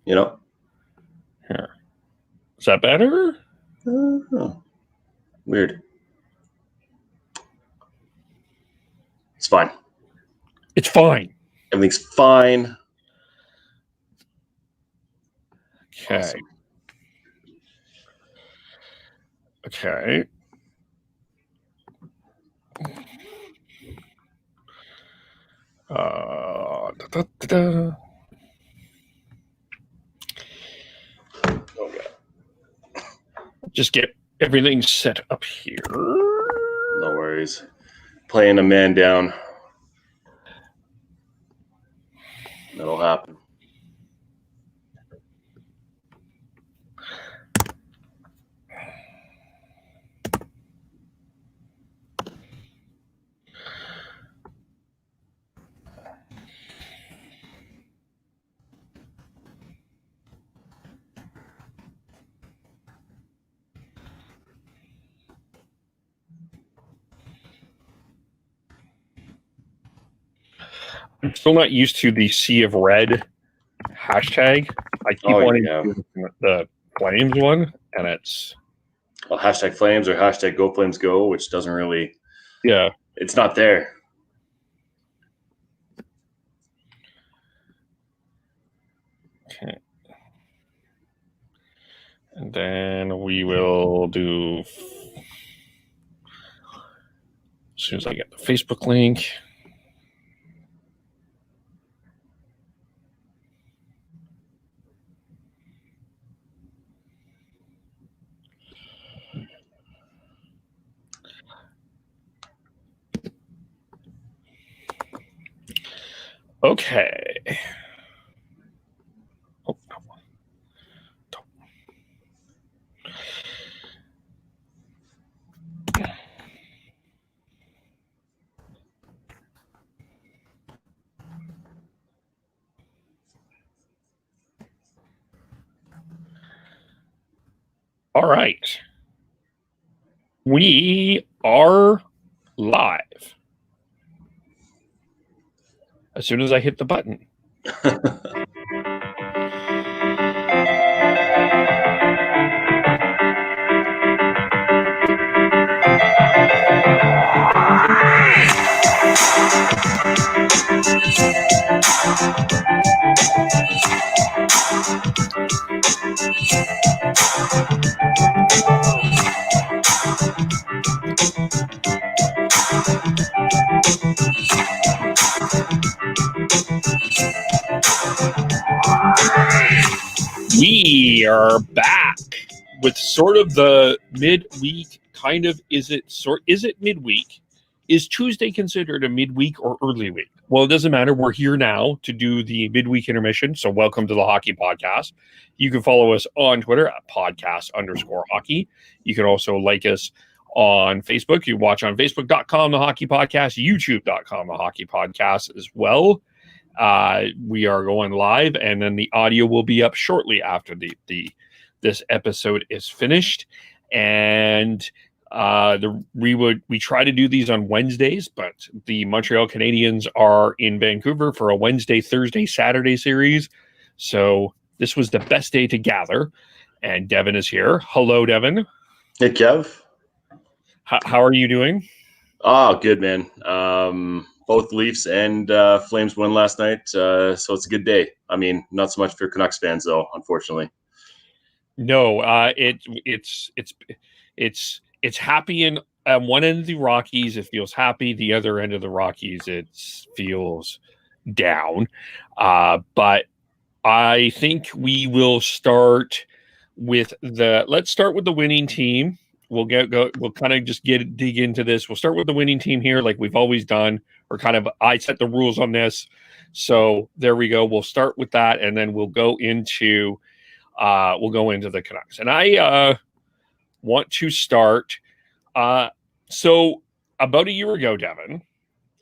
You know? Here. Is that better? Weird. It's fine. It's fine. Everything's fine. Okay. Awesome. Okay. Just get everything set up here. No worries. Playing a man down. That'll happen. I'm still not used to the Sea of Red hashtag. I keep wanting to do the Flames one, and it's hashtag Flames or hashtag Go Flames Go, which doesn't really. Yeah, it's not there. Okay. And then we will do, as soon as I get the Facebook link. Okay. Oh, no. All right. We are live. As soon as I hit the button. We are back with sort of the midweek kind of. Is it midweek? Is Tuesday considered a midweek or early week? Well, it doesn't matter. We're here now to do the midweek intermission. So welcome to the Hockey Podcast. You can follow us on Twitter at podcast_hockey. You can also like us on Facebook. You watch on Facebook.com, the Hockey Podcast, YouTube.com, the Hockey Podcast as well. We are going live, and then the audio will be up shortly after this episode is finished. And we try to do these on Wednesdays, but the Montreal Canadiens are in Vancouver for a Wednesday, Thursday, Saturday series. So this was the best day to gather. And Devin is here. Hello, Devin. Hey, Kev. How are you doing? Oh, good, man. Both Leafs and Flames won last night, so it's a good day. I mean, not so much for Canucks fans, though, unfortunately. No, it's happy in one end of the Rockies. It feels happy. The other end of the Rockies, it feels down. But I think we will start with let's start with the winning team. We'll kind of just dig into this. We'll start with the winning team here, like we've always done, or kind of I set the rules on this. So there we go. We'll start with that, and then we'll go into the Canucks. And I want to start. So about a year ago, Devin,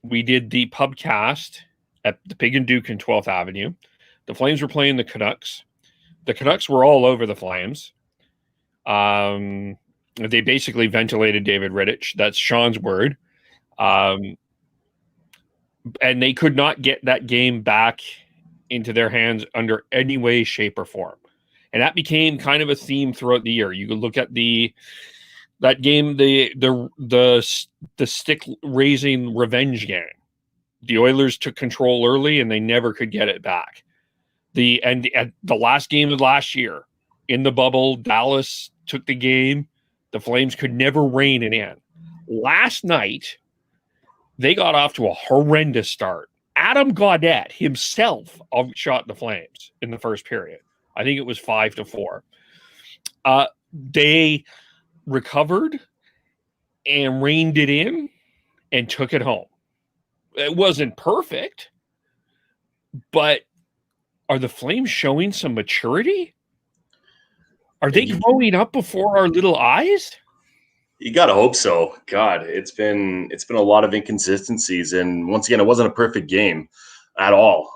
we did the pubcast at the Pig and Duke in 12th Avenue. The Flames were playing the Canucks. The Canucks were all over the Flames. They basically ventilated David Rittich. That's Sean's word. And they could not get that game back into their hands under any way, shape, or form. And that became kind of a theme throughout the year. You could look at that game, the stick raising revenge game. The Oilers took control early and they never could get it back. At the last game of last year in the bubble, Dallas took the game. The Flames could never rein it in. Last night, they got off to a horrendous start. Adam Gaudette himself outshot the Flames in the first period. I think it was 5-4. They recovered and reined it in and took it home. It wasn't perfect, but are the Flames showing some maturity? Are they growing up before our little eyes? You gotta hope so. God, it's been a lot of inconsistencies, and once again, it wasn't a perfect game at all.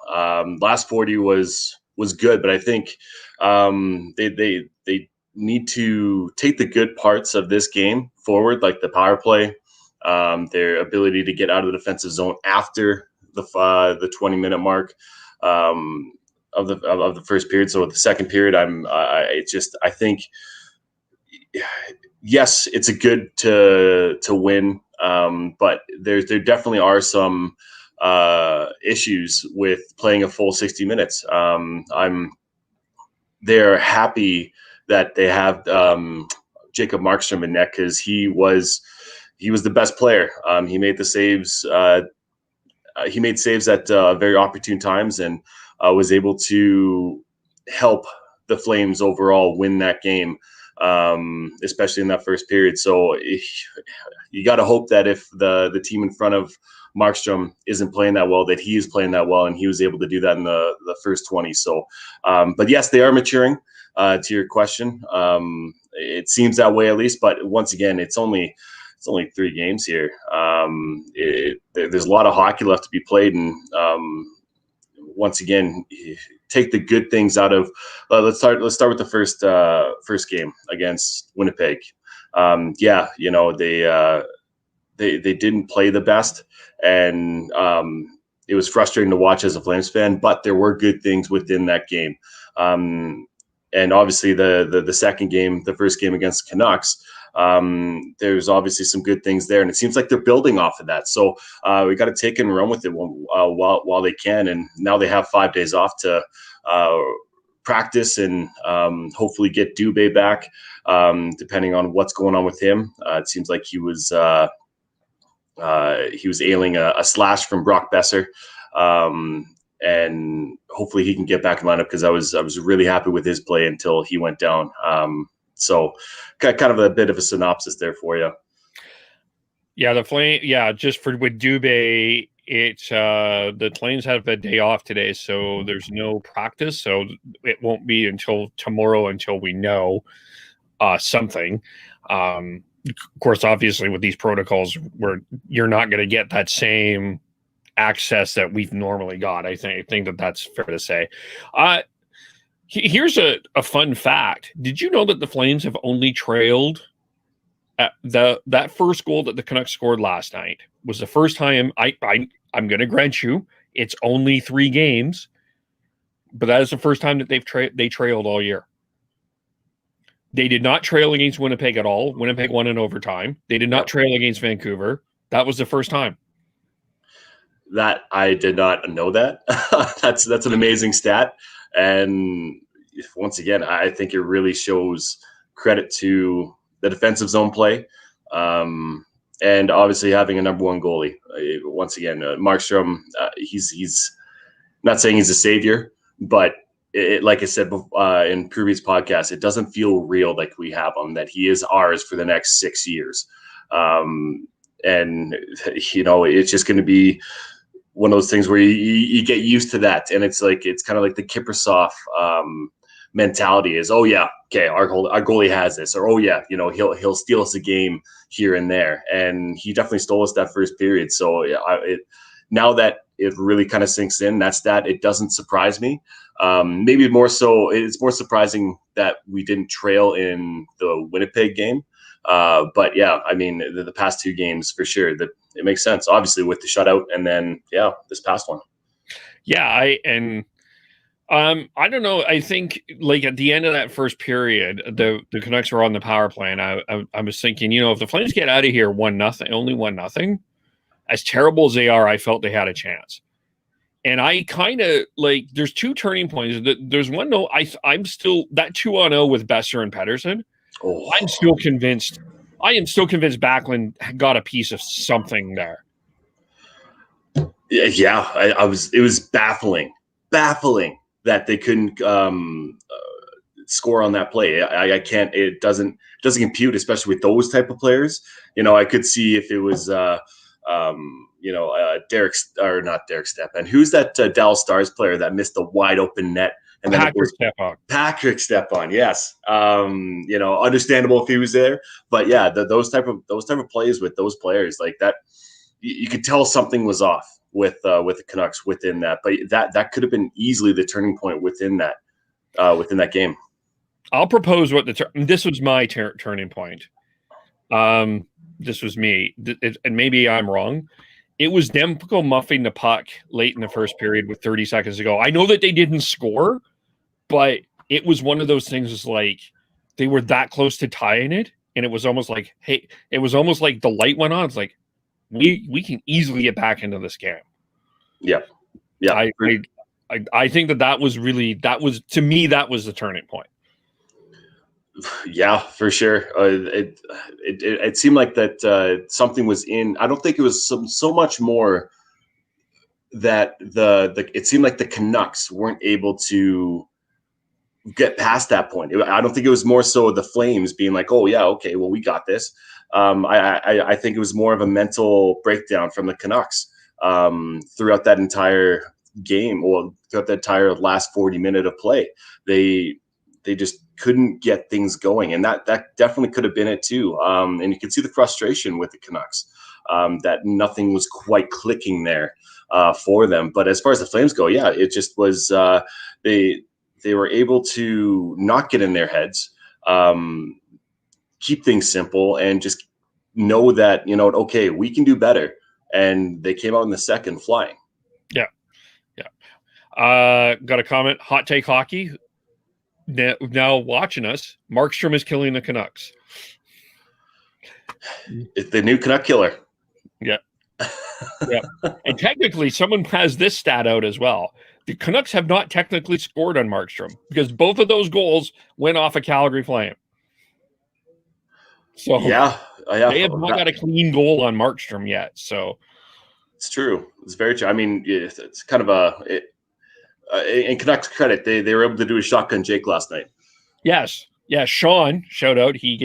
Last 40 was good, but I think they need to take the good parts of this game forward, like the power play, their ability to get out of the defensive zone after the 20-minute mark of the first period. So the second period, I think. Yes, it's a good to win, but there definitely are some issues with playing a full 60 minutes. They're happy that they have Jacob Markstrom in net because he was the best player. He made the saves. He made saves at very opportune times and was able to help the Flames overall win that game. Especially in that first period. So you got to hope that if the team in front of Markstrom isn't playing that well, that he is playing that well, and he was able to do that in the first 20. So, but yes, they are maturing. To your question, it seems that way at least. But once again, it's only 3 games here. There's a lot of hockey left to be played, and once again, take the good things out of. Let's start with the first game against Winnipeg. They didn't play the best, and it was frustrating to watch as a Flames fan. But there were good things within that game, and obviously the second game, the first game against Canucks. There's obviously some good things there, and it seems like they're building off of that. So we got to take it and run with it while they can. And now they have 5 days off to practice and hopefully get Dube back, depending on what's going on with him. It seems like he was ailing a slash from Brock Besser. And hopefully he can get back in lineup because I was really happy with his play until he went down. So kind of a bit of a synopsis there for you. Yeah, just with Dube, it's the Flames have a day off today, so there's no practice. So it won't be until tomorrow until we know something. Of course, obviously with these protocols, where you're not going to get that same access that we've normally got. I think that's fair to say. Here's a fun fact. Did you know that the Flames have only trailed that first goal that the Canucks scored last night was the first time I'm going to grant you it's only 3 games, but that is the first time that they trailed all year. They did not trail against Winnipeg at all. Winnipeg won in overtime. They did not trail against Vancouver. That was the first time. That I did not know that. That's an amazing stat. And once again, I think it really shows credit to the defensive zone play, and obviously having a number 1 goalie. Once again, Markstrom, he's not saying he's a savior, but like I said in previous podcasts, it doesn't feel real like we have him, that he is ours for the next 6 years. And, it's just going to be one of those things where you get used to that. And it's kind of like the Kiprusoff mentality is, oh yeah, okay, our goalie has this, or oh yeah, he'll steal us a game here and there. And he definitely stole us that first period. So now that it really kind of sinks in, it doesn't surprise me. Maybe more so, it's more surprising that we didn't trail in the Winnipeg game. But yeah, I mean, the past 2 games for sure, that it makes sense, obviously with the shutout, and then this past one. Yeah, and I don't know. I think like at the end of that first period, the Canucks were on the power play, and I was thinking, if the Flames get out of here 1-0, only 1-0, as terrible as they are, I felt they had a chance. And I kind of like. There's two turning points. There's one. No, I'm still that 2-0 with Besser and Pettersson. Oh, I'm still convinced. I am still convinced Backlund got a piece of something there. yeah. I was. It was baffling that they couldn't score on that play. I can't. It doesn't compute, especially with those type of players. I could see if it was. Derek or not Derek Stepan. Who's that Dallas Stars player that missed the wide open net? And then Patrick Stepan. Yes. Understandable if he was there, but yeah, those type of plays with those players like that, you could tell something was off with the Canucks within that. But that could have been easily the turning point within that game. I'll propose this was my turning point. This was me, and maybe I'm wrong. It was Demko muffing the puck late in the first period with 30 seconds to go. I know that they didn't score, but it was one of those things. Was like they were that close to tying it, and it was almost like, hey, it was almost like the light went on. It's like we can easily get back into this game. Yeah. I think that was to me that was the turning point. Yeah, for sure. It seemed like that something was in. I don't think it was so much more that it seemed like the Canucks weren't able to get past that point. I don't think it was more so the Flames being like, "Oh yeah, okay, well we got this." I think it was more of a mental breakdown from the Canucks throughout that entire game, or throughout the entire last 40 minutes of play. They just couldn't get things going, and that definitely could have been it too. And you can see the frustration with the Canucks that nothing was quite clicking there for them. But as far as the Flames go, yeah, it just was they were able to not get in their heads, keep things simple, and just know that okay, we can do better. And they came out in the second flying. Yeah. Got a comment. Hot take hockey. Now watching us, Markstrom is killing the Canucks. It's the new Canuck killer. Yeah. And technically, someone has this stat out as well. The Canucks have not technically scored on Markstrom because both of those goals went off a Calgary Flame. So yeah. They have not got a clean goal on Markstrom yet. So it's true. It's very true. I mean, it's kind of in Canucks credit, they were able to do a shotgun Jake last night. Yes. Yeah. Sean, shout out. He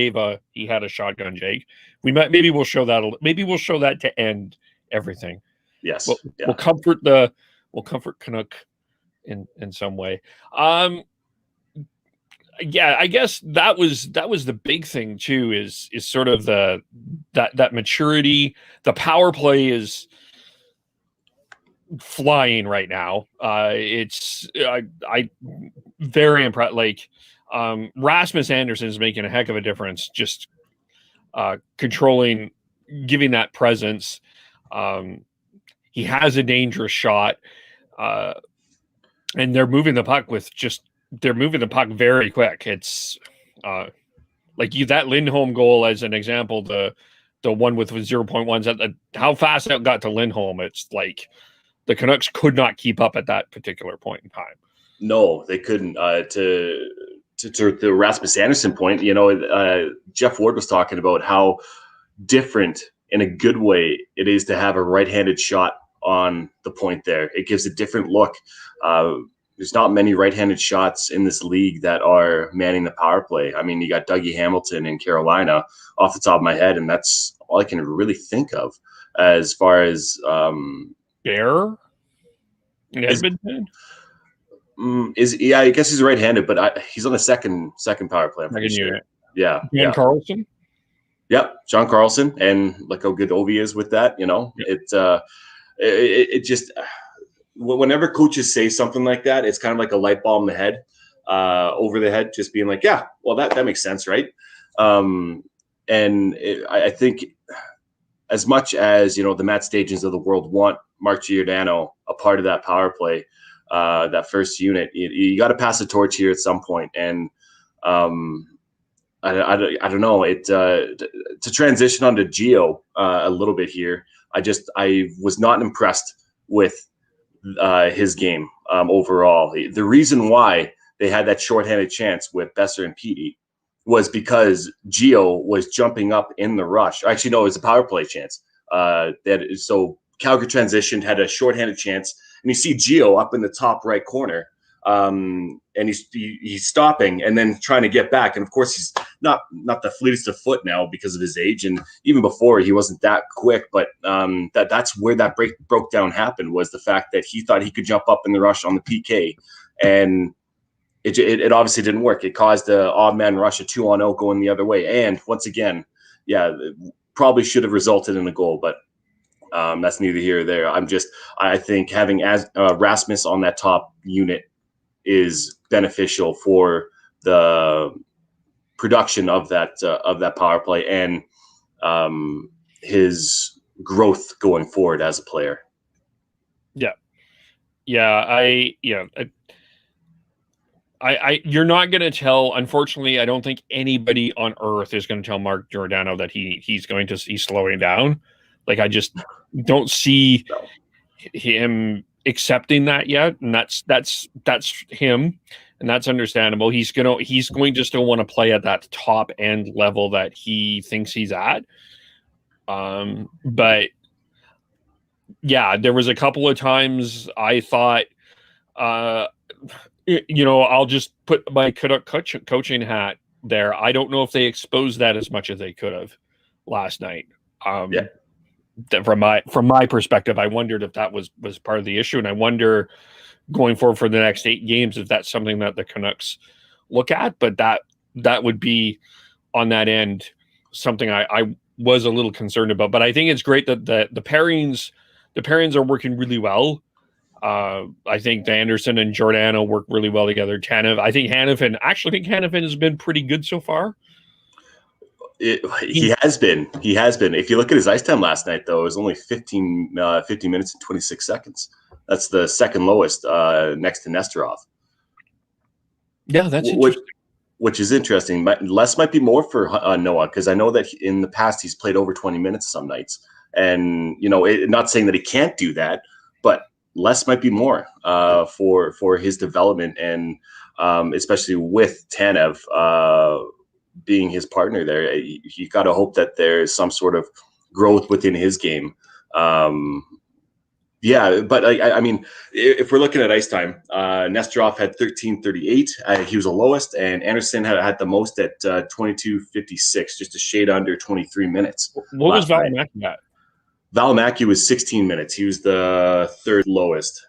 had a shotgun Jake. Maybe we'll show that. Maybe we'll show that to end everything. Yes. We'll comfort Canuck in some way. Yeah, I guess that was the big thing too, is sort of that maturity. The power play is flying right now. It's I very impressed. Like Rasmus Anderson is making a heck of a difference. Just controlling, giving that presence. He has a dangerous shot, and they're moving the puck very quick. It's like that Lindholm goal as an example. The one with 0.1s. How fast that got to Lindholm. It's like the Canucks could not keep up at that particular point in time. No, they couldn't. To the Rasmus Anderson point, Jeff Ward was talking about how different, in a good way, it is to have a right-handed shot on the point there. It gives a different look. There's not many right-handed shots in this league that are manning the power play. I mean, you got Dougie Hamilton in Carolina off the top of my head, and that's all I can really think of as far as Bear in Edmonton. I guess he's right-handed, but he's on the second power play. I'm pretty sure. Yeah. Dan Carlson. Yep, John Carlson, and look how good Ovi is with that. Yep. It just whenever coaches say something like that, it's kind of like a light bulb in the head, over the head, just being like, yeah, well, that makes sense, right? I think as much as the Matt Stagens of the world want Mark Giordano a part of that power play, that first unit. You got to pass the torch here at some point. And I don't know. To transition onto Gio a little bit here, I was not impressed with his game overall. The reason why they had that shorthanded chance with Besser and Petey was because Gio was jumping up in the rush. Actually, no, it was a power play chance. So Calgary transitioned, had a shorthanded chance, and you see Gio up in the top right corner, and he's stopping and then trying to get back. And of course, he's not the fleetest of foot now because of his age, and even before he wasn't that quick. But that's where that broke down happened, was the fact that he thought he could jump up in the rush on the PK, and it obviously didn't work. It caused the odd man rush, a 2-on-0 going the other way. And once again, probably should have resulted in a goal, but that's neither here or there. I think having Rasmus on that top unit is beneficial for the production of that power play and his growth going forward as a player. You're not going to tell. Unfortunately, I don't think anybody on earth is going to tell Mark Giordano that he's slowing down. Like, I just don't see him accepting that yet, and that's him, and that's understandable. He's going to still want to play at that top end level that he thinks he's at. But yeah, there was a couple of times I thought, I'll just put my Canuck coaching hat there. I don't know if they exposed that as much as they could have last night. From my perspective, I wondered if that was part of the issue, and I wonder going forward for the next 8 games if that's something that the Canucks look at. But that would be on that end something I was a little concerned about. But I think it's great that the pairings are working really well. I think Anderson and Giordano work really well together. I think Hanifin has been pretty good so far. He has been. If you look at his ice time last night, though, it was only 50 minutes and 26 seconds. That's the second lowest, next to Nesterov. Yeah, that's interesting. Which is interesting. Less might be more for Noah, because I know that in the past he's played over 20 minutes some nights. And, not saying that he can't do that, but less might be more for his development, and especially with Tanev being his partner there. You got to hope that there's some sort of growth within his game. But I mean, if we're looking at ice time, Nesterov had 13:38. He was the lowest, and Anderson had the most at 22:56, just a shade under 23 minutes. What was Valimaki at? Valimaki was 16 minutes. He was the third lowest.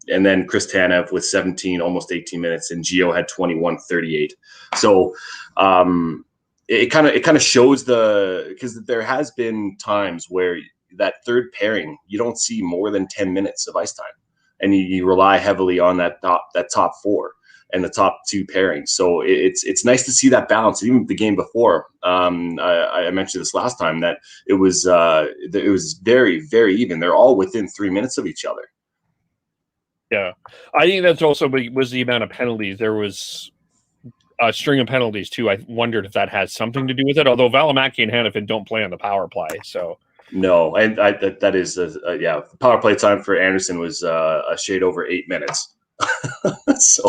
And then Chris Tanev with 17, almost 18 minutes, and Gio had 21:38. So it kind of shows because there has been times where that third pairing, you don't see more than 10 minutes of ice time, and you rely heavily on that top 4 and the top 2 pairings. So it's nice to see that balance. Even the game before, I mentioned this last time, that it was very, very even. They're all within 3 minutes of each other. Yeah, I think that's also was the amount of penalties. There was a string of penalties too. I wondered if that had something to do with it. Although Valimaki and Hanifin don't play on the power play, so no. And that is power play time for Anderson was a shade over 8 minutes. So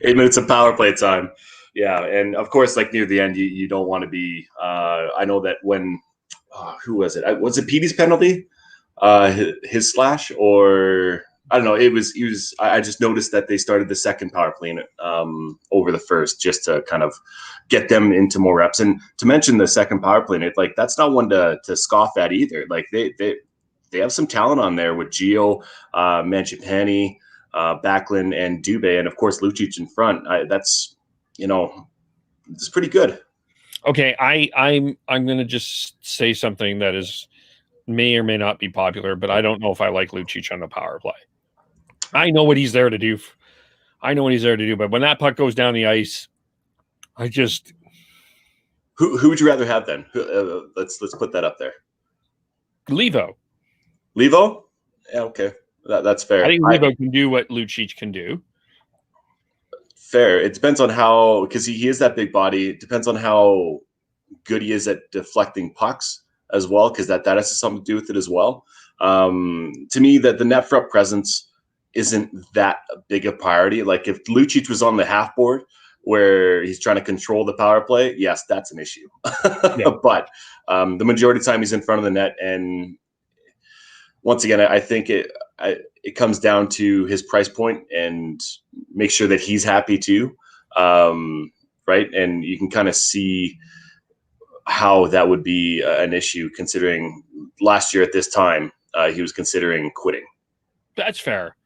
8 minutes of power play time. Yeah, and of course, like near the end, you don't want to be. I know that when who was it? Was it Petey's penalty? His slash, or I don't know. He was. I just noticed that they started the second power play over the first, just to kind of get them into more reps. And to mention the second power play, that's not one to scoff at either. Like they have some talent on there with Gio, Mangiapane, Backlund, and Dube, and of course Lucic in front. That's it's pretty good. Okay, I'm going to just say something that may or may not be popular, but I don't know if I like Lucic on the power play. I know what he's there to do. But when that puck goes down the ice, I just who would you rather have then? Let's put that up there. Levo. Yeah, okay. That's fair. I think Hugo can do what Lucic can do. Fair. It depends on how, because he is that big body. It depends on how good he is at deflecting pucks as well, because that has something to do with it as well. To me, that the net front presence isn't that big a priority. Like if Lucic was on the half board where he's trying to control the power play, yes, that's an issue. Yeah. But the majority of the time he's in front of the net, and once again, I think it comes down to his price point and make sure that he's happy too, right? And you can kind of see how that would be an issue, considering last year at this time he was considering quitting. That's fair.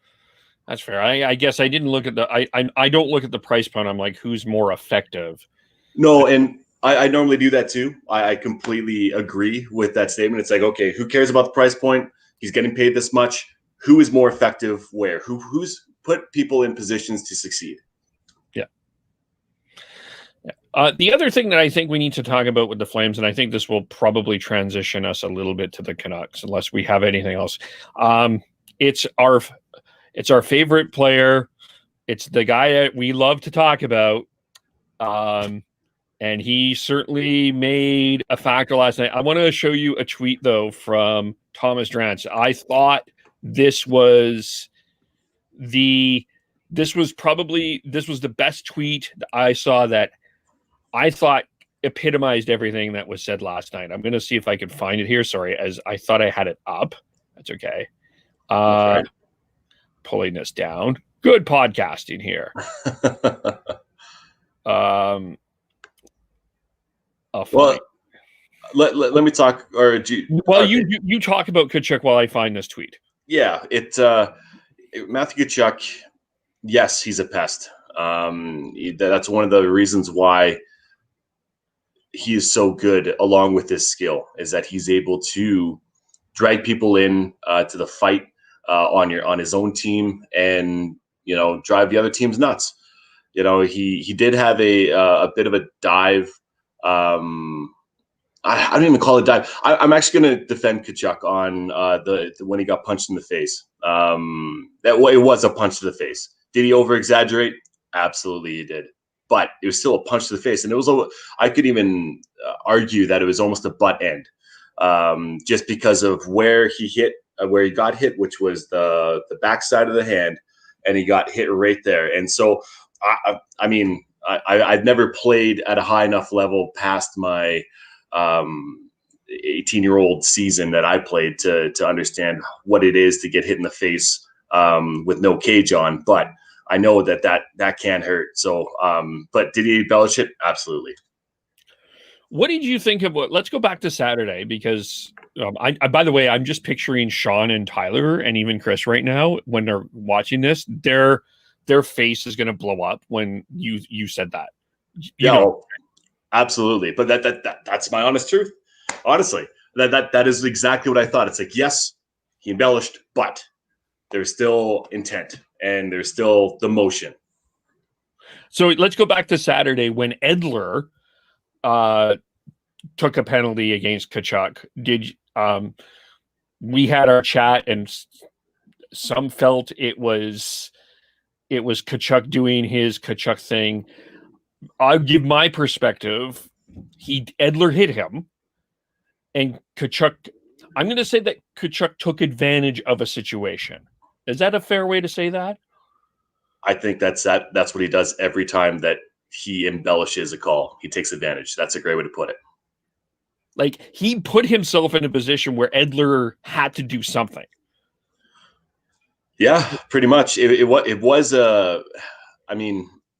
That's fair. I guess I didn't look at I don't look at the price point. I'm like, who's more effective? No, and I normally do that too. I completely agree with that statement. It's like, okay, who cares about the price point? He's getting paid this much. Who is more effective where? Who's put people in positions to succeed? Yeah. The other thing that I think we need to talk about with the Flames, and I think this will probably transition us a little bit to the Canucks, unless we have anything else. It's our favorite player. It's the guy that we love to talk about. And he certainly made a factor last night. I want to show you a tweet, though, from Thomas Drance. I thought this was the best tweet that I saw that I thought epitomized everything that was said last night. I'm going to see if I can find it here. Sorry, as I thought I had it up. That's okay. Right. Pulling this down. Good podcasting here. Well, let me talk. Or you talk about Tkachuk while I find this tweet. Yeah, Matthew Tkachuk. Yes, he's a pest. That's one of the reasons why he is so good, along with his skill, is that he's able to drag people in to the fight on his own team, and drive the other teams nuts. He did have a bit of a dive. I don't even call it dive. I'm actually going to defend Tkachuk on when he got punched in the face. It was a punch to the face. Did he over exaggerate? Absolutely, he did. But it was still a punch to the face, and I could even argue that it was almost a butt end, just because of where he got hit, which was the backside of the hand, and he got hit right there. And so, I've never played at a high enough level past my 18-year-old season that I played to understand what it is to get hit in the face with no cage on. But I know that can hurt. So, but did he embellish it? Absolutely. What did you think of let's go back to Saturday, because by the way, I'm just picturing Sean and Tyler and even Chris right now when they're watching this. Their face is going to blow up when you said that. Absolutely. But that's my honest truth. Honestly, that is exactly what I thought. It's like, yes, he embellished, but there's still intent and there's still the motion. So let's go back to Saturday when Edler took a penalty against Tkachuk. We had our chat, and some felt it was Tkachuk doing his Tkachuk thing. I'll give my perspective. Edler hit him, and Tkachuk. I'm going to say that Tkachuk took advantage of a situation. Is that a fair way to say that? I think that's what he does every time that he embellishes a call. He takes advantage. That's a great way to put it. Like, he put himself in a position where Edler had to do something. Yeah, pretty much. It was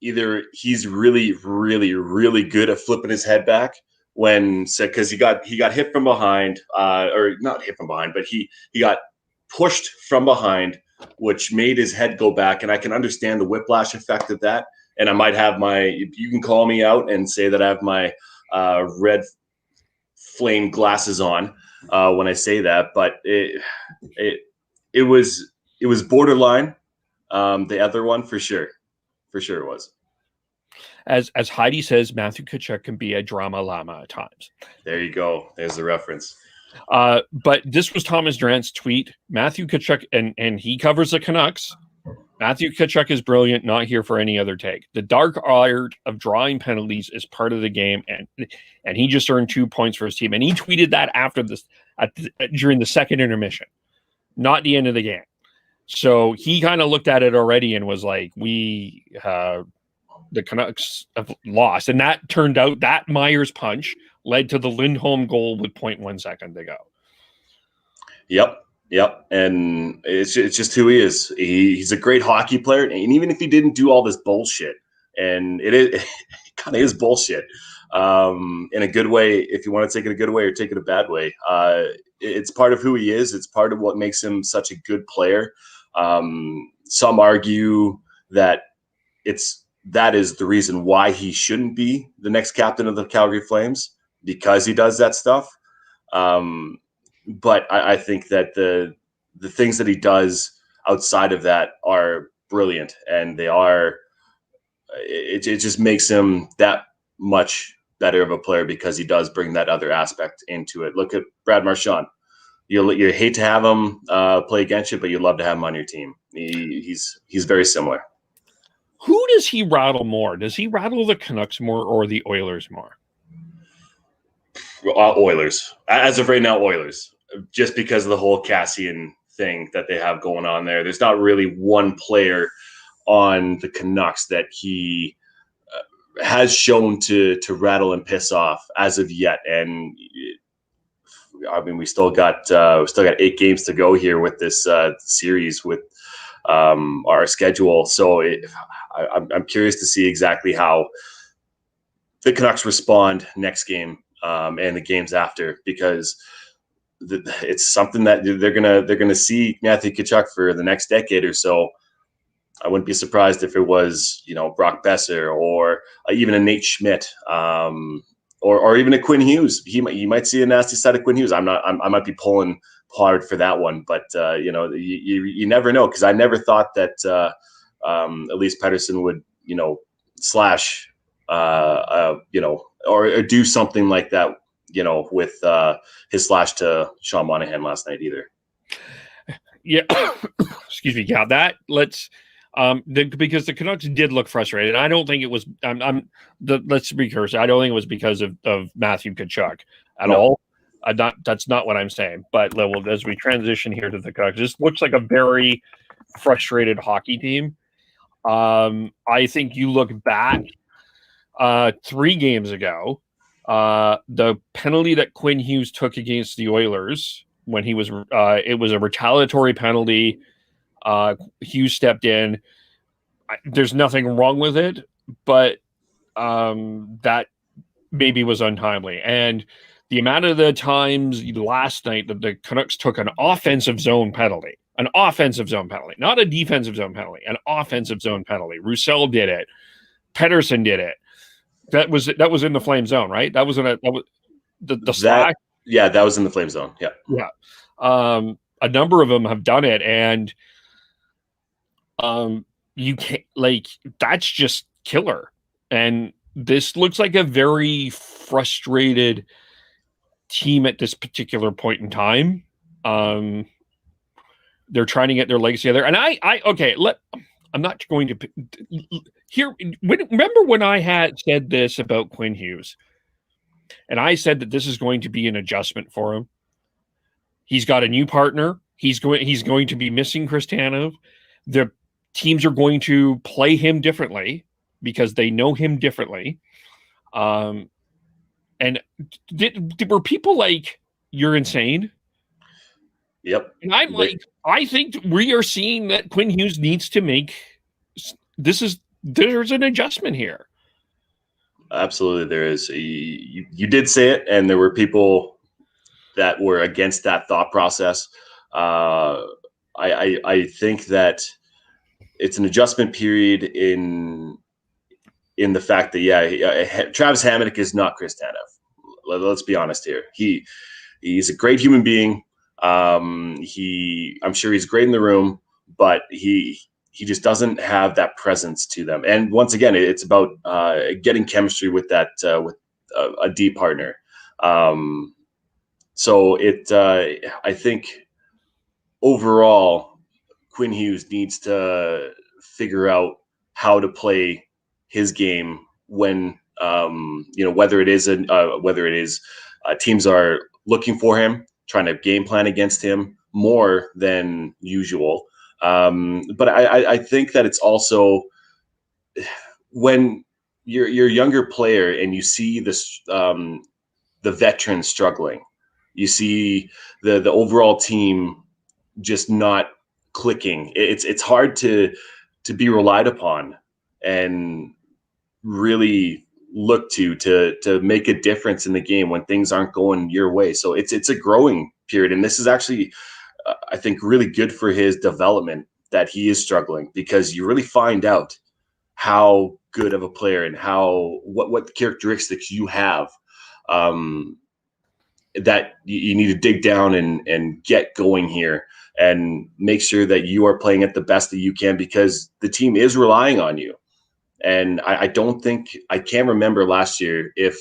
either he's really, really, really good at flipping his head back because he got hit from behind, or not hit from behind, but he got pushed from behind, which made his head go back. And I can understand the whiplash effect of that. And I might have you can call me out and say that I have my red flame glasses on when I say that, but it was borderline. The other one, for sure it was. As Heidi says, Matthew Tkachuk can be a drama llama at times. There you go. There's the reference. But this was Thomas Durant's tweet. Matthew Tkachuk, and he covers the Canucks. Matthew Tkachuk is brilliant, not here for any other take. The dark art of drawing penalties is part of the game, and he just earned 2 points for his team. And he tweeted that after this, during the second intermission, not the end of the game. So he kind of looked at it already and was like, the Canucks have lost. And that turned out, that Myers punch led to the Lindholm goal with 0.1 second to go. Yep. And it's just who he is. He's a great hockey player. And even if he didn't do all this bullshit, and it kind of is bullshit, in a good way, if you want to take it a good way or take it a bad way, it's part of who he is. It's part of what makes him such a good player. Some argue that that is the reason why he shouldn't be the next captain of the Calgary Flames, because he does that stuff. But I think that the things that he does outside of that are brilliant, and it just makes him that much better of a player because he does bring that other aspect into it. Look at Brad Marchand. You hate to have him play against you, but you love to have him on your team. He's very similar. Who does he rattle more? Does he rattle the Canucks more or the Oilers more? Oilers. As of right now, Oilers. Just because of the whole Cassian thing that they have going on there. There's not really one player on the Canucks that he has shown to rattle and piss off as of yet. And I mean, we still got 8 games to go here with this series with our schedule. So I'm curious to see exactly how the Canucks respond next game and the games after, because it's something that they're gonna see Matthew Tkachuk for the next decade or so. I wouldn't be surprised if it was, Brock Besser or even a Nate Schmidt, or even a Quinn Hughes. You might see a nasty side of Quinn Hughes. I might be pulling hard for that one, but you never know, because I never thought that Elise Pettersson would slash or do something like that with his slash to Sean Monahan last night either. Yeah. Excuse me. Yeah, because the Canucks did look frustrated. I don't think it was, let's be clear, I don't think it was because of Matthew Tkachuk at all. That's not what I'm saying. But as we transition here to the Canucks, this looks like a very frustrated hockey team. I think you look back 3 games ago, the penalty that Quinn Hughes took against the Oilers when he was, it was a retaliatory penalty. Hughes stepped in. There's nothing wrong with it, but that maybe was untimely. And the amount of the times last night that the Canucks took an offensive zone penalty, not a defensive zone penalty, an offensive zone penalty. Roussel did it. Pettersson did it. That was in the Flame zone, right? That was the slack. Yeah, that was in the Flame zone. Yeah. Yeah. A number of them have done it, and you can't, that's just killer. And this looks like a very frustrated team at this particular point in time. They're trying to get their legs together. And I'm not going to here. Remember when I had said this about Quinn Hughes, and I said that this is going to be an adjustment for him. He's got a new partner. He's going to be missing Kristanov. The teams are going to play him differently because they know him differently. And were people like, "You're insane"? Yep. And I'm like, I think we are seeing that Quinn Hughes needs to make there's an adjustment here. Absolutely, there is. You did say it, and there were people that were against that thought process. I think that it's an adjustment period in the fact that Travis Hamonic is not Kristanov. Let's be honest here. He's a great human being. I'm sure he's great in the room, but he just doesn't have that presence to them. And once again, it's about getting chemistry with that with a D partner. So I think overall, Quinn Hughes needs to figure out how to play his game when whether it is teams are looking for him, trying to game plan against him more than usual. But I think that it's also when you're a younger player and you see this the veterans struggling, you see the overall team just not clicking. It's hard to be relied upon and really look to make a difference in the game when things aren't going your way. So it's a growing period, and this is actually I think really good for his development that he is struggling, because you really find out how good of a player and what characteristics you have, that you need to dig down and get going here and make sure that you are playing at the best that you can, because the team is relying on you. And I don't think, I can't remember last year if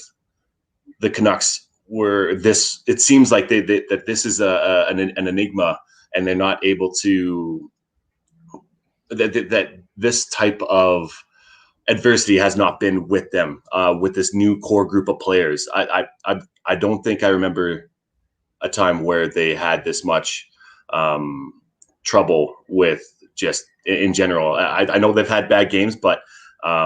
the Canucks were this. It seems like that this is an enigma, and they're not able to, that this type of adversity has not been with them, with this new core group of players. I don't think I remember a time where they had this much trouble with just in general. I know they've had bad games, but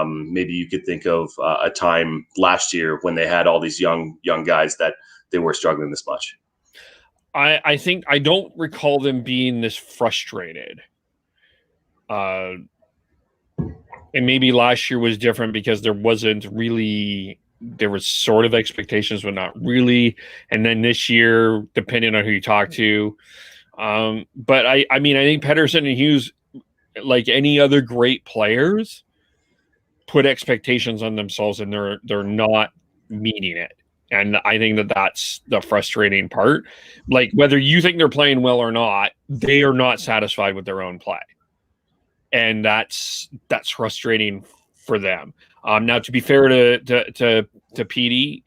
maybe you could think of a time last year when they had all these young guys that they were struggling this much. I think I don't recall them being this frustrated. And maybe last year was different because there was sort of expectations, but not really. And then this year, depending on who you talk to. But I think Pettersson and Hughes, like any other great players, put expectations on themselves, and they're not meeting it. And I think that's the frustrating part. Like, whether you think they're playing well or not, they are not satisfied with their own play. And that's frustrating for them. Now, to be fair to Petey,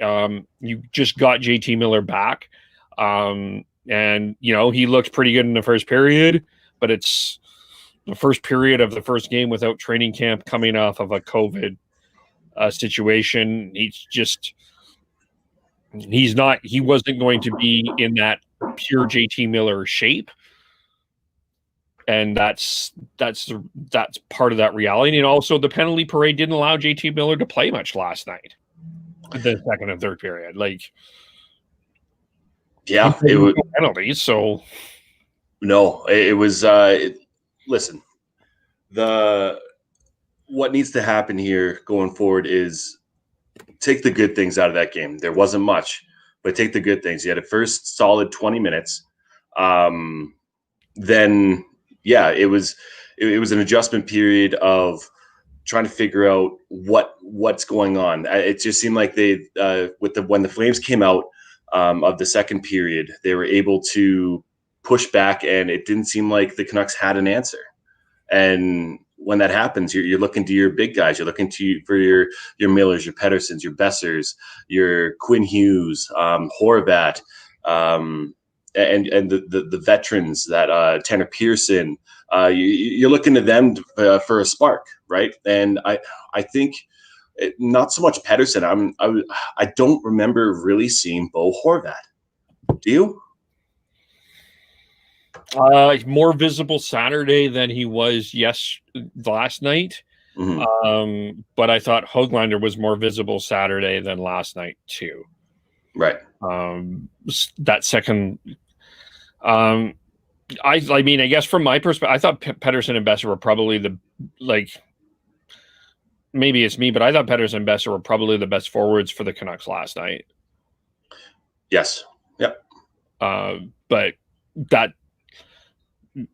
you just got JT Miller back, and he looked pretty good in the first period, but it's the first period of the first game without training camp, coming off of a COVID situation. He wasn't going to be in that pure JT Miller shape. And that's part of that reality. And also, the penalty parade didn't allow JT Miller to play much last night, the second and third period. Like, yeah, it was penalties. So no, it was. Listen, what needs to happen here going forward is take the good things out of that game. There wasn't much, but take the good things. You had a first solid 20 minutes. Then. Yeah, it was an adjustment period of trying to figure out what's going on. It just seemed like they when the Flames came out of the second period, they were able to push back, and it didn't seem like the Canucks had an answer. And when that happens, you're looking to your big guys. You're looking for your Millers, your Petterssons, your Bessers, your Quinn Hughes, Horvat. And the veterans, that Tanner Pearson, you're looking to them for a spark, right? And I think not so much Pettersson. I don't remember really seeing Bo Horvat. Do you? More visible Saturday than he was last night. Mm-hmm. But I thought Höglander was more visible Saturday than last night too. Right. That second. I guess from my perspective, I thought Pettersson and Besser were probably maybe it's me, but I thought Pettersson and Besser were probably the best forwards for the Canucks last night. Yes. Yep. But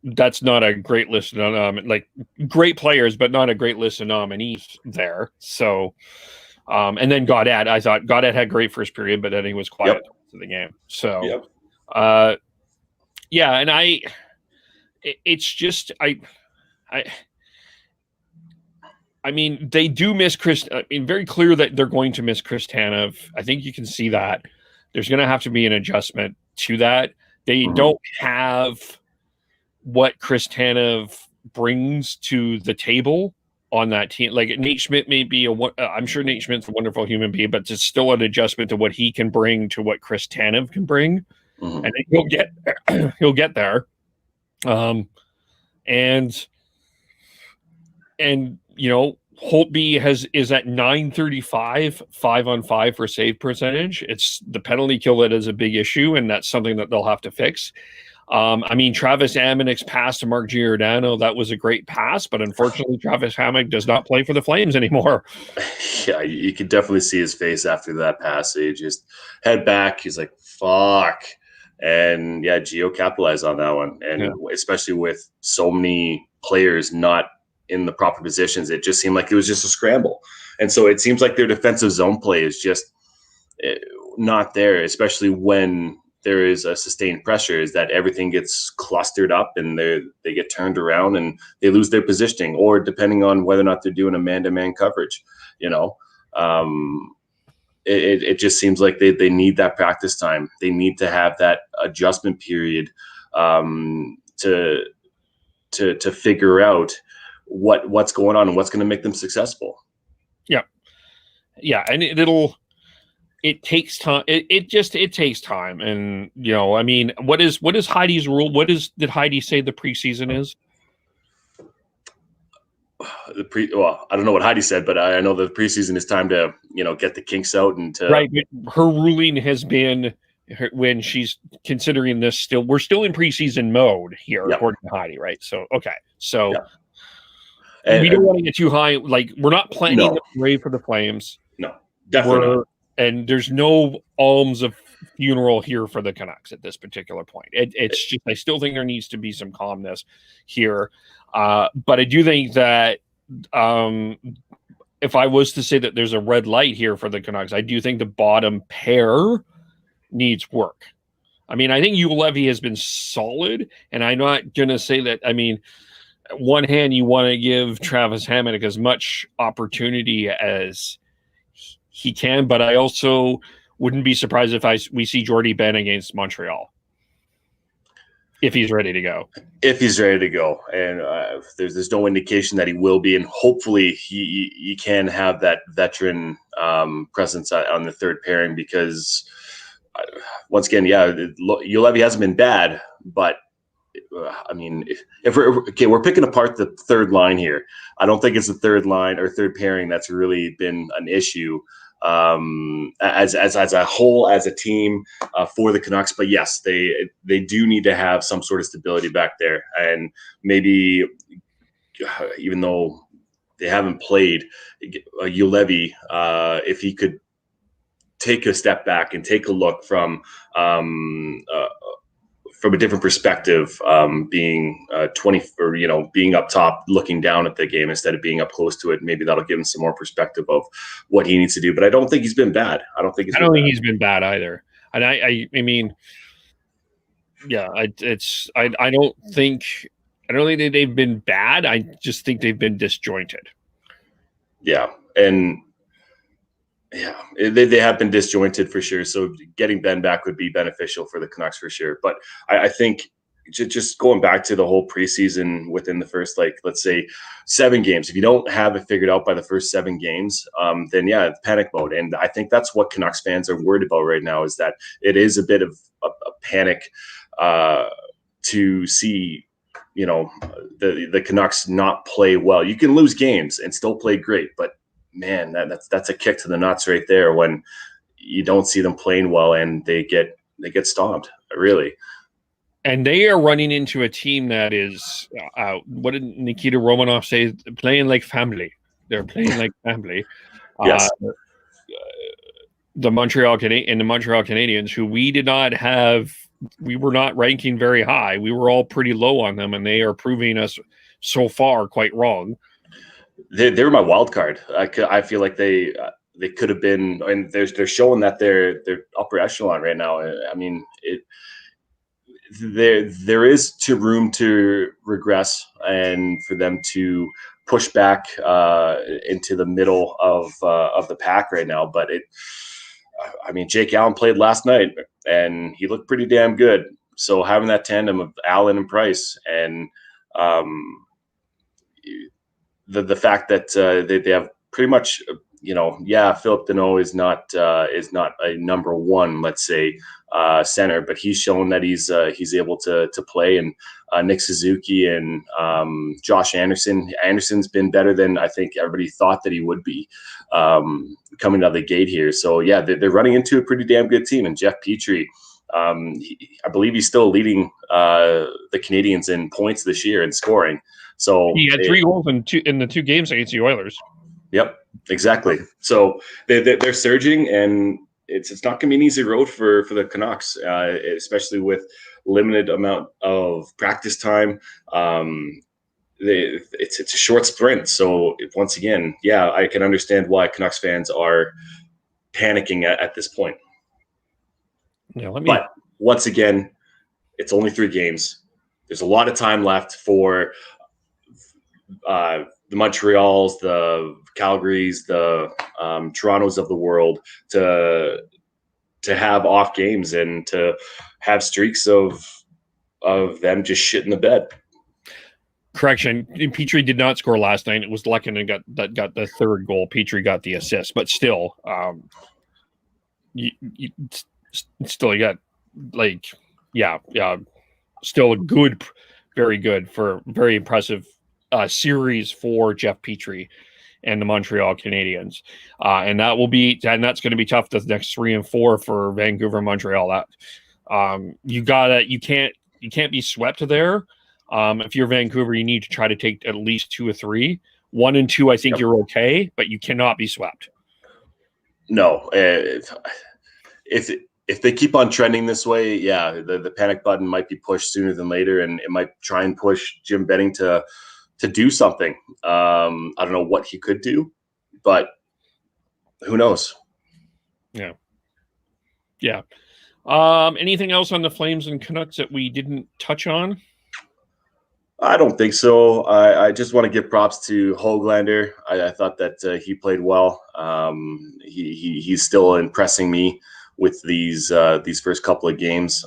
that's not a great list of great players, but not a great list of nominees there. So, and then Gaudette, I thought Gaudette had great first period, but then he was quiet to the game. So, yeah, and it's just I mean, they do miss Chris. I mean, very clear that they're going to miss Chris Tanev. I think you can see that. There's going to have to be an adjustment to that. They don't have what Chris Tanev brings to the table on that team. Like Nate Schmidt may be I'm sure Nate Schmidt's a wonderful human being, but it's still an adjustment to what he can bring to what Chris Tanev can bring. And he'll get there. And you know, Holtby is at 935, 5-on-5 for save percentage. It's the penalty kill that is a big issue, and that's something that they'll have to fix. I mean, Travis Hamonic's pass to Mark Giordano, that was a great pass, but unfortunately, Travis Hamonic does not play for the Flames anymore. Yeah, you could definitely see his face after that pass. He just head back. He's like, fuck. And yeah, Gio capitalized on that one. And especially with so many players not in the proper positions, it just seemed like it was just a scramble. And so it seems like their defensive zone play is just not there, especially when there is a sustained pressure, is that everything gets clustered up and they get turned around and they lose their positioning, or depending on whether or not they're doing a man-to-man coverage, you know. It just seems like they need that practice time. They need to have that adjustment period to figure out what's going on and what's going to make them successful. Yeah, and it takes time. It takes time, and you know, I mean, what is Heidi's rule? Did Heidi say the preseason is? Well, I don't know what Heidi said, but I know the preseason is time to, you know, get the kinks out and to right. Her ruling has been when she's considering this. We're still in preseason mode here, according to Heidi, right? So okay, so we don't want to get too high. Like we're not planning the parade for the Flames. No, definitely not. And there's no alms of funeral here for the Canucks at this particular point. It's just, I still think there needs to be some calmness here. But I do think that if I was to say that there's a red light here for the Canucks, I do think the bottom pair needs work. I mean, I think Juolevi has been solid, and I'm not going to say that. I mean, one hand, you want to give Travis Hamonic as much opportunity as he can, but I also wouldn't be surprised if we see Jordy Ben against Montreal if he's ready to go. If he's ready to go, and there's no indication that he will be, and hopefully he can have that veteran presence on the third pairing, because once again, Juolevi hasn't been bad, but I mean, if we're picking apart the third line here, I don't think it's the third line or third pairing that's really been an issue as a whole, as a team for the Canucks. But yes, they do need to have some sort of stability back there, and maybe even though they haven't played, Juolevi, if he could take a step back and take a look from a different perspective, being 20 or, you know, being up top, looking down at the game instead of being up close to it. Maybe that'll give him some more perspective of what he needs to do. But I don't think he's been bad. I don't think he's been bad either. And I mean, yeah, I don't think that they've been bad. I just think they've been disjointed. Yeah. And yeah, they have been disjointed for sure. So getting Ben back would be beneficial for the Canucks for sure. But I think just going back to the whole preseason within the first, like, let's say 7 games, if you don't have it figured out by the first 7 games, then yeah, it's panic mode. And I think that's what Canucks fans are worried about right now, is that it is a bit of a panic to see, you know, the Canucks not play well. You can lose games and still play great, but man, that's a kick to the nuts right there when you don't see them playing well and they get stomped, really. And they are running into a team that is, what did Nikita Romanov say? Playing like family. They're playing like family. Yes. The Montreal Canadiens, who we were not ranking very high. We were all pretty low on them, and they are proving us so far quite wrong. They were my wild card. I feel like they could have been, and they're showing that they're upper echelon right now. I mean, there is room to regress and for them to push back into the middle of the pack right now. But I mean, Jake Allen played last night, and he looked pretty damn good. So having that tandem of Allen and Price, and the fact that they have pretty much, Philip Deneau is not a number one, let's say, center, but he's shown that he's able to play. And Nick Suzuki and Josh Anderson. Anderson's been better than I think everybody thought that he would be coming out of the gate here. So yeah, they're running into a pretty damn good team. And Jeff Petrie, I believe he's still leading the Canadiens in points this year in scoring. So he had 3 goals in the 2 games against the Oilers. Yep, exactly. So they're surging, and it's not going to be an easy road for the Canucks, especially with limited amount of practice time. It's a short sprint. So once again, yeah, I can understand why Canucks fans are panicking at this point. Yeah, But once again, it's only 3 games. There's a lot of time left for the Montreals, the Calgarys, the Torontos of the world to have off games and to have streaks of them just shit in the bed. Correction, Petrie did not score last night. It was Lehkonen got the 3rd goal. Petrie got the assist, but still, you got still a good, very good, for very impressive series for Jeff Petrie and the Montreal Canadiens, and that's going to be tough. The next 3 and 4 for Vancouver and Montreal. That you can't be swept there. If you're Vancouver, you need to try to take at least 2 or 3. 1 and 2, I think you're okay, but you cannot be swept. No, if they keep on trending this way, yeah, the panic button might be pushed sooner than later, and it might try and push Jim Benning to do something. I don't know what he could do, but who knows? Yeah. Anything else on the Flames and Canucks that we didn't touch on? I don't think so. I just want to give props to Höglander. I thought that he played well. He's still impressing me with these first couple of games.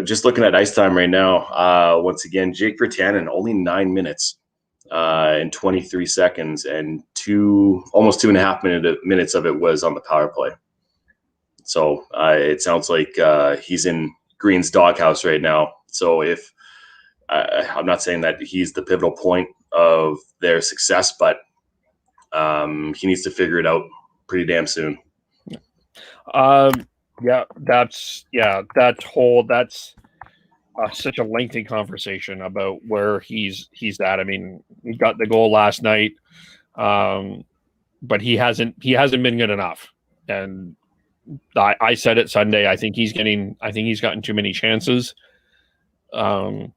Just looking at ice time right now, once again, Jake Virtanen, only 9 minutes and 23 seconds, and almost 2.5 minutes of it was on the power play. So it sounds like he's in Green's doghouse right now. So if I'm not saying that he's the pivotal point of their success, but he needs to figure it out pretty damn soon. That's such a lengthy conversation about where he's at. I mean, he got the goal last night, but he hasn't been good enough. And I said it Sunday. I think he's gotten too many chances. And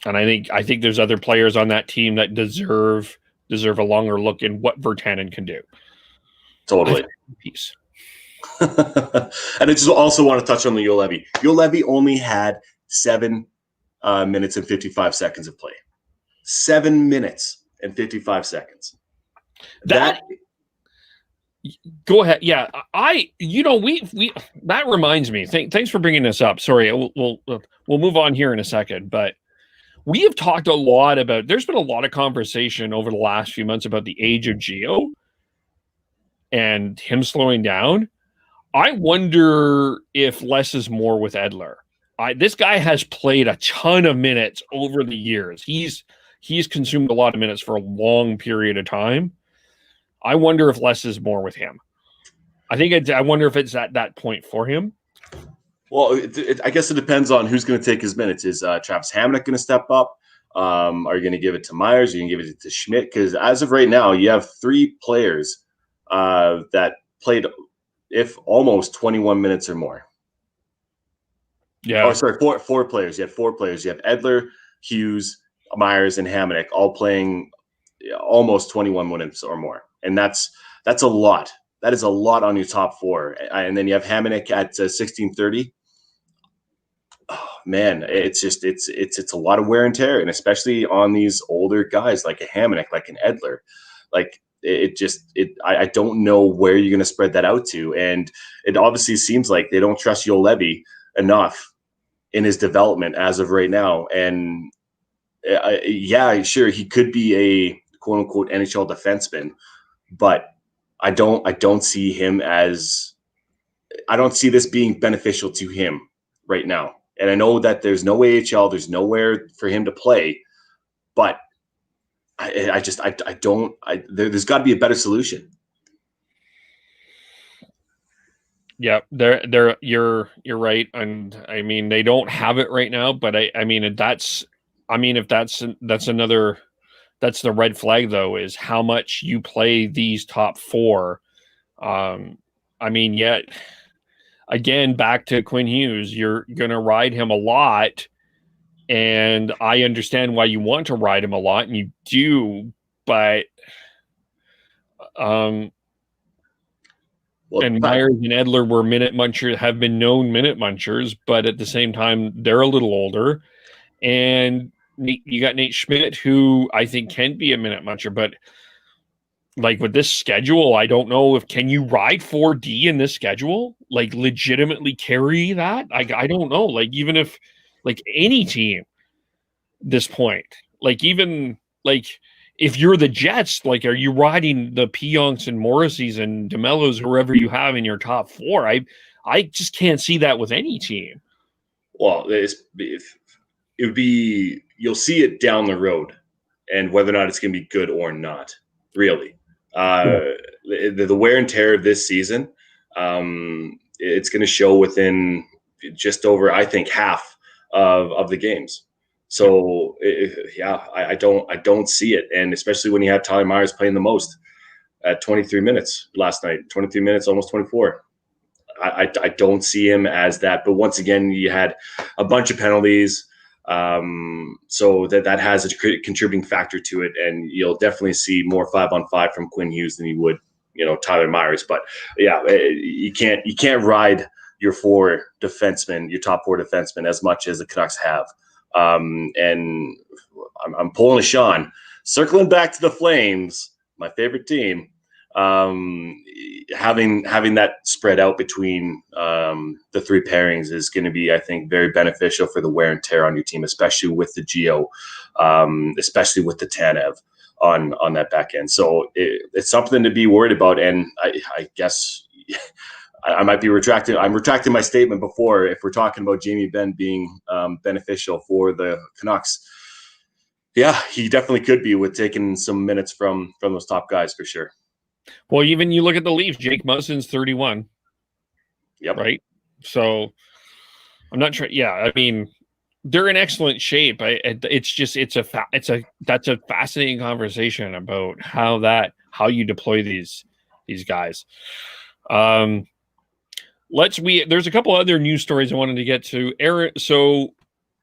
I think there's other players on that team that deserve a longer look in what Virtanen can do. Totally. Peace. And I just also want to touch on the Juolevi. Juolevi only had 7 minutes and 55 seconds of play. 7 minutes and 55 seconds. Go ahead. Yeah, we that reminds me. Thanks for bringing this up. Sorry, we'll move on here in a second, but we have talked a lot about. There's been a lot of conversation over the last few months about the age of Gio and him slowing down. I wonder if less is more with Edler. This guy has played a ton of minutes over the years. He's consumed a lot of minutes for a long period of time. I wonder if less is more with him. I wonder if it's at that point for him. Well, I guess it depends on who's going to take his minutes. Is Travis Hamonic going to step up? Are you going to give it to Myers? Are you going to give it to Schmidt? Because as of right now, you have 3 players that played almost 21 minutes or more. Yeah. Oh, sorry, four players. You have 4 players. You have Edler, Hughes, Myers, and Hamonic all playing almost 21 minutes or more. And that's a lot. That is a lot on your top 4. And then you have Hamonic at 16:30. Oh, man, it's a lot of wear and tear, and especially on these older guys like a Hamonic, like an Edler. Like, I don't know where you're going to spread that out to. And it obviously seems like they don't trust Joel Levy enough in his development as of right now. And yeah, sure, he could be a quote unquote NHL defenseman, but I don't see him as, I don't see this being beneficial to him right now. And I know that there's no AHL, there's nowhere for him to play, but there's got to be a better solution. Yeah, you're right, and I mean they don't have it right now, but that's the red flag though, is how much you play these top four. Yet again, back to Quinn Hughes, you're gonna ride him a lot, and I understand why you want to ride him a lot, and you do, but and Myers and Edler were minute munchers, have been known minute munchers, but at the same time, they're a little older. And you got Nate Schmidt, who I think can be a minute muncher, but like with this schedule, I don't know if can you ride 4D in this schedule, like legitimately carry that. I don't know, like even if like any team this point, like even like if you're the Jets, like are you riding the Pionks and Morrisseys and DeMellos, whoever you have in your top four? I just can't see that with any team. Well, it would be, you'll see it down the road, and whether or not it's going to be good or not, really. The wear and tear of this season, it's going to show within just over, I think, half of the games. So I don't see it, and especially when you have Tyler Myers playing the most at 23 minutes last night, 23 minutes, almost 24. I don't see him as that. But once again, you had a bunch of penalties. So that has a contributing factor to it, and you'll definitely see more 5-on-5 from Quinn Hughes than you would, Tyler Myers. But yeah, you can't ride your top four defensemen as much as the Canucks have. And I'm pulling a Sean, circling back to the Flames, my favorite team. Having that spread out between the three pairings is going to be, I think, very beneficial for the wear and tear on your team, especially with the Geo, especially with the Tanev on that back end. So it's something to be worried about. And I guess I might be retracting. I'm retracting my statement before. If we're talking about Jamie Benn being beneficial for the Canucks, yeah, he definitely could be, with taking some minutes from those top guys for sure. Well, even you look at the Leafs, Jake Mussin's 31. Yep. Right. So I'm not sure. Yeah. I mean, they're in excellent shape. That's a fascinating conversation about how you deploy these guys. There's a couple other news stories I wanted to get to. So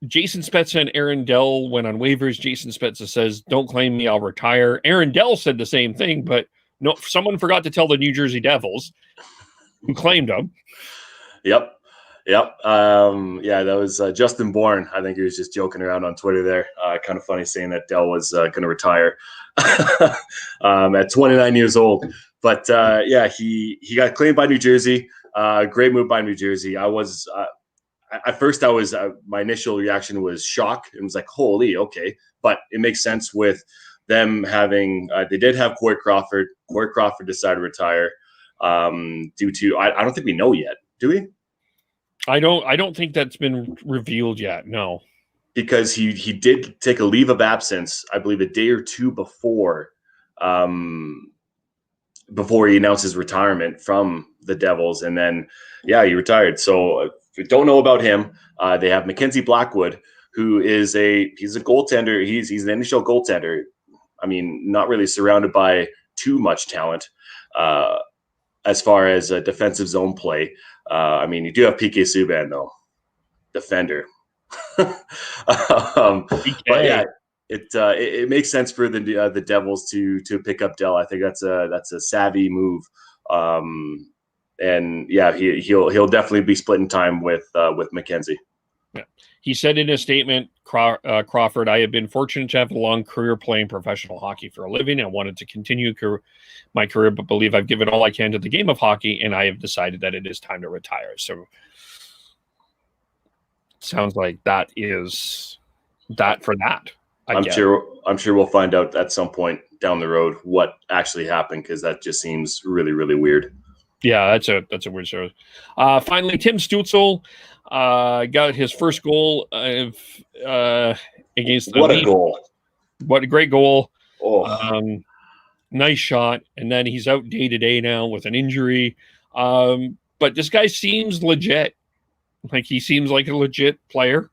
Jason Spezza and Aaron Dell went on waivers. Jason Spezza says, "Don't claim me, I'll retire." Aaron Dell said the same thing, but no, someone forgot to tell the New Jersey Devils, who claimed him. Yep. That was Justin Bourne. I think he was just joking around on Twitter there. Kind of funny saying that Dell was going to retire at 29 years old. But he got claimed by New Jersey. Great move by New Jersey. My initial reaction was shock. It was like, holy, okay. But it makes sense with them having, they did have Corey Crawford. Corey Crawford decided to retire due to, I don't think we know yet. Do we? I don't think that's been revealed yet. No. Because he did take a leave of absence, I believe, a day or two before he announced his retirement from the Devils. And then, he retired. So if you don't know about him, they have Mackenzie Blackwood, who is he's a goaltender. He's an NHL goaltender. I mean, not really surrounded by too much talent as far as a defensive zone play. You do have PK Subban, though, defender. But yeah, it makes sense for the Devils to pick up Dell. I think that's a savvy move. And yeah, he'll definitely be splitting time with Mackenzie. Yeah. He said in a statement, Crawford, I have been fortunate to have a long career playing professional hockey for a living. I wanted to continue my career, but believe I've given all I can to the game of hockey, and I have decided that it is time to retire. So sounds like that is that for that. I'm sure we'll find out at some point down the road what actually happened, because that just seems really, really weird. Yeah, that's a weird story. Finally, Tim Stützle got his first goal against the What Leafs. a goal! What a great goal! Oh, nice shot. And then he's out day to day now with an injury. But this guy seems legit. Like, he seems like a legit player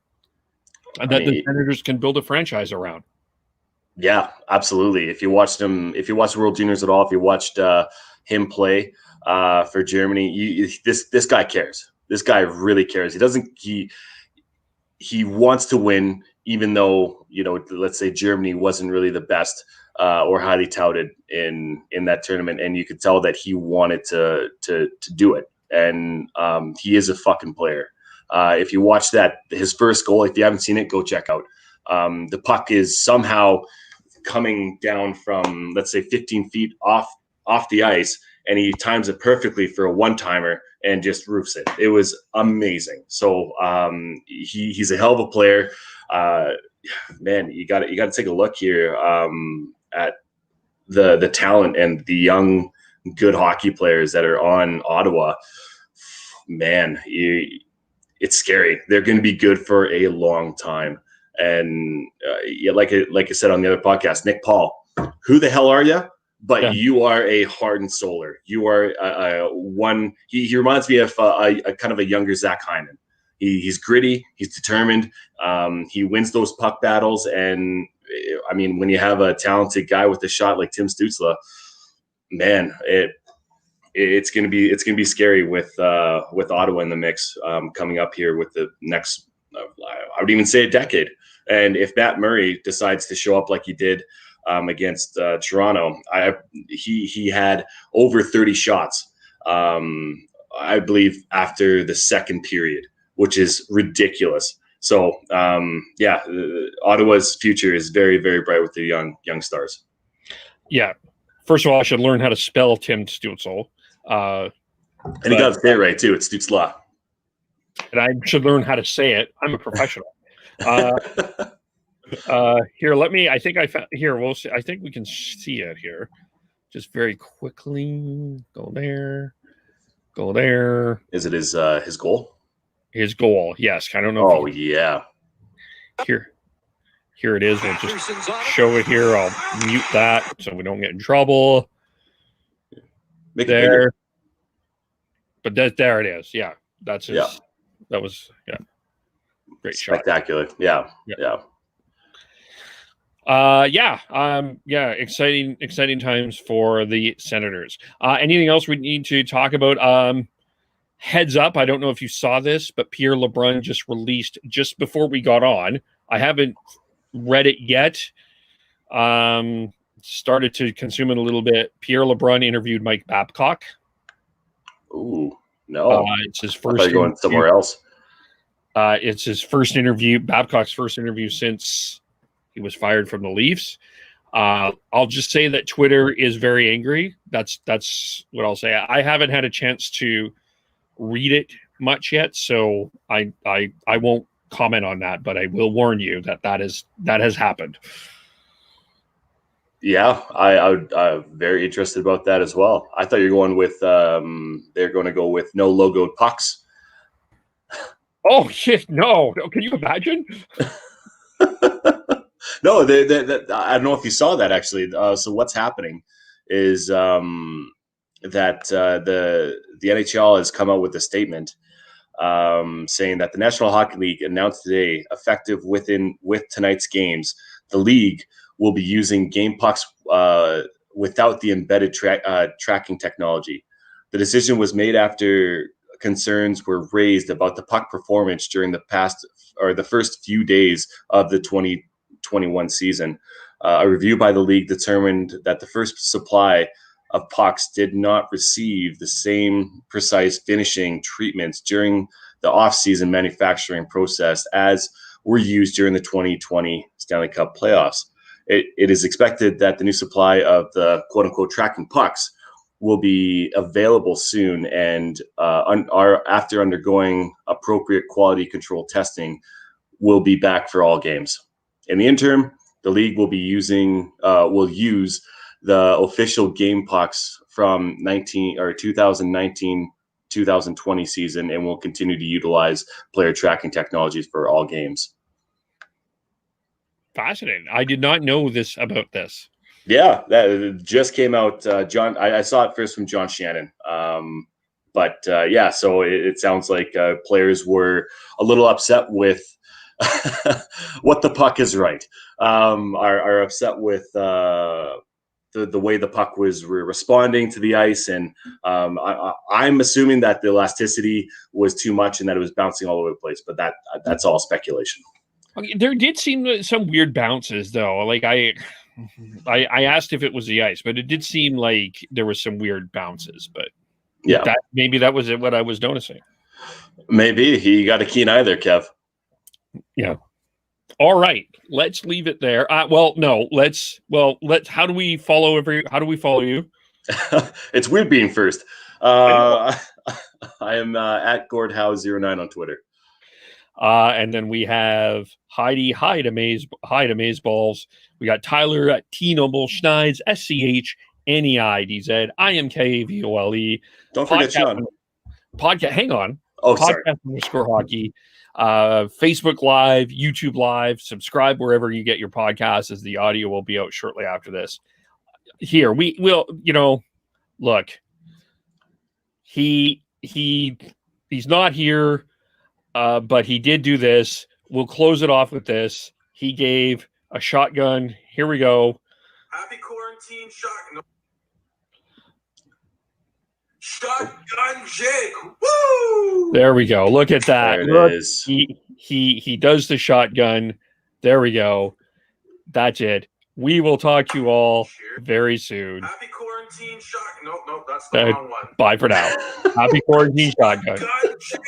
that the Senators can build a franchise around. Yeah, absolutely. If you watched World Juniors at all, if you watched him play for Germany, this guy cares. This guy really cares. He wants to win, even though, let's say Germany wasn't really the best or highly touted in that tournament, and you could tell that he wanted to do it. And he is a fucking player. If you watch his first goal, if you haven't seen it, go check out. The puck is somehow coming down from, let's say, 15 feet off the ice, and he times it perfectly for a one-timer and just roofs it. It was amazing. So he's a hell of a player. Man, you got to take a look here at the talent and the young, good hockey players that are on Ottawa. Man, it's scary. They're going to be good for a long time. And like I said on the other podcast, Nick Paul, who the hell are you? But you are a heart and souler. You are one. He reminds me of a kind of a younger Zach Hyman. He's gritty. He's determined. He wins those puck battles. And I mean, when you have a talented guy with a shot like Tim Stützle, man, it's gonna be scary with Ottawa in the mix coming up here with the next. I would even say a decade. And if Matt Murray decides to show up like he did against Toronto, he had over 30 shots, I believe, after the second period, which is ridiculous. So, Ottawa's future is very, very bright with the young stars. Yeah. First of all, I should learn how to spell Tim Stützle. And you got to say it right, too. It's Stützle. And I should learn how to say it. I'm a professional. Here, I think I found here. We'll see. I think we can see it here. Just very quickly. Go there. Is it his goal? His goal, yes. I don't know. Oh, yeah. Here it is. We'll just show it here. I'll mute that so we don't get in trouble. Make it bigger. But there it is. Yeah, that's his. Yeah. That was great spectacular. shot. Yeah. Exciting times for the Senators. Anything else we need to talk about? Heads up, I don't know if you saw this, but Pierre LeBrun just released just before we got on. I haven't read it yet. Started to consume it a little bit. Pierre LeBrun interviewed Mike Babcock. Ooh, no. It's his first. They're going somewhere else. It's his first interview, Babcock's first interview since he was fired from the Leafs. I'll just say that Twitter is very angry. That's what I'll say. I haven't had a chance to read it much yet, so I won't comment on that, but I will warn you that has happened. Yeah, I'm very interested about that as well. I thought you were going with they're going to go with no logoed pucks. Oh shit! No, can you imagine? No, I don't know if you saw that actually. So what's happening is that the NHL has come out with a statement saying that the National Hockey League announced today, effective with tonight's games, the league will be using game pucks without the embedded tracking technology. The decision was made after concerns were raised about the puck performance during the first few days of the 2021 season. A review by the league determined that the first supply of pucks did not receive the same precise finishing treatments during the off-season manufacturing process as were used during the 2020 Stanley Cup playoffs. It is expected that the new supply of the quote-unquote tracking pucks will be available soon, and after undergoing appropriate quality control testing, will be back for all games. In the interim, the league will use the official game pucks from 2019-2020 season, and will continue to utilize player tracking technologies for all games. Fascinating. I did not know this about this. Yeah, that just came out. John, I saw it first from John Shannon. So it sounds like players were a little upset with what the puck is right. Are upset with the way the puck was responding to the ice, and I'm assuming that the elasticity was too much and that it was bouncing all over the place. But that's all speculation. Okay, there did seem some weird bounces, though. Like I asked if it was the ice, but it did seem like there was some weird bounces. But yeah, maybe that was what I was noticing. Maybe he got a keen eye there, Kev. Yeah. All right, let's leave it there. How do we follow you? It's weird being first. I am at GordHowe09 on Twitter. And then we have Heidi Amazeballs. We got Tyler at T-Noble Schneid's SCHNEIDZ. I am KVOLE. Don't forget Sean. Podcast. Hang on. Oh, sorry. _hockey. Facebook Live, YouTube Live. Subscribe wherever you get your podcasts, as the audio will be out shortly after this. Here we will. Look. He's not here. But he did do this. We'll close it off with this. He gave a shotgun. Here we go. Happy quarantine shotgun. Shotgun Jake. Woo! There we go. Look at that. There it is. He does the shotgun. There we go. That's it. We will talk to you all very soon. Happy quarantine shotgun. Nope, that's the wrong one. Bye for now. Happy quarantine shotgun. Shotgun Jake.